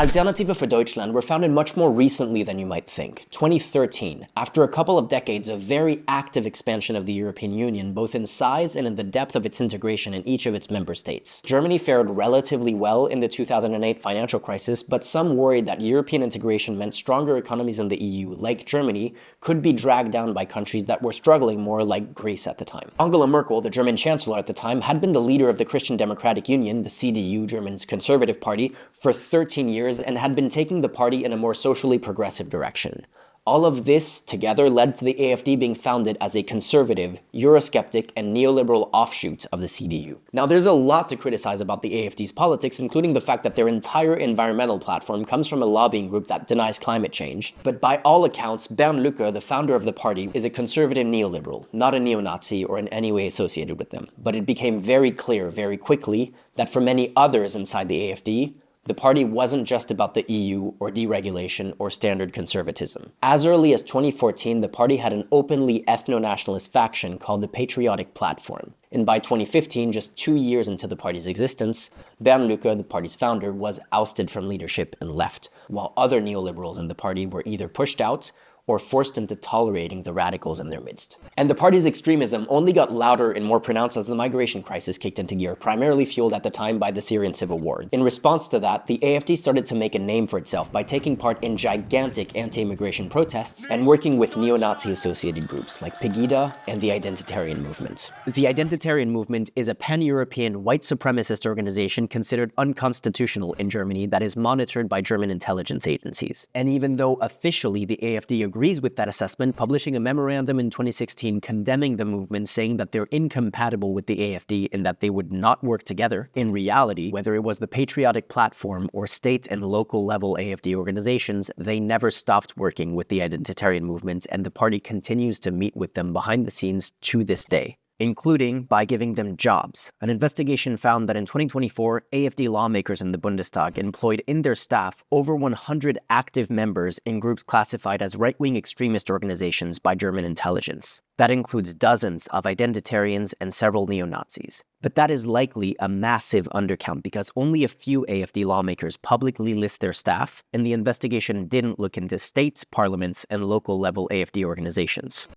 Alternative für Deutschland were founded much more recently than you might think, 2013, after a couple of decades of very active expansion of the European Union, both in size and in the depth of its integration in each of its member states. Germany fared relatively well in the 2008 financial crisis, but some worried that European integration meant stronger economies in the EU, like Germany, could be dragged down by countries that were struggling more, like Greece at the time. Angela Merkel, the German chancellor at the time, had been the leader of the Christian Democratic Union, the CDU, Germany's conservative party, for 13 years and had been taking the party in a more socially progressive direction. All of this together led to the AfD being founded as a conservative, Eurosceptic, and neoliberal offshoot of the CDU. Now, there's a lot to criticize about the AfD's politics, including the fact that their entire environmental platform comes from a lobbying group that denies climate change. But by all accounts, Bernd Lucke, the founder of the party, is a conservative neoliberal, not a neo-Nazi or in any way associated with them. But it became very clear very quickly that for many others inside the AfD, the party wasn't just about the EU or deregulation or standard conservatism. As early as 2014, the party had an openly ethno-nationalist faction called the Patriotic Platform. And by 2015, just 2 years into the party's existence, Bernd Lucke, the party's founder, was ousted from leadership and left, while other neoliberals in the party were either pushed out or forced into tolerating the radicals in their midst. And the party's extremism only got louder and more pronounced as the migration crisis kicked into gear, primarily fueled at the time by the Syrian civil war. In response to that, the AfD started to make a name for itself by taking part in gigantic anti-immigration protests and working with neo-Nazi associated groups like Pegida and the Identitarian Movement. The Identitarian Movement is a pan-European white supremacist organization considered unconstitutional in Germany that is monitored by German intelligence agencies. And even though officially the AfD agrees with that assessment, publishing a memorandum in 2016 condemning the movement, saying that they're incompatible with the AfD and that they would not work together. In reality, whether it was the Patriotic Platform or state and local level AfD organizations, they never stopped working with the Identitarian Movement, and the party continues to meet with them behind the scenes to this day, including by giving them jobs. An investigation found that in 2024, AfD lawmakers in the Bundestag employed in their staff over 100 active members in groups classified as right-wing extremist organizations by German intelligence. That includes dozens of identitarians and several neo-Nazis. But that is likely a massive undercount because only a few AfD lawmakers publicly list their staff, and the investigation didn't look into states, parliaments, and local level AfD organizations.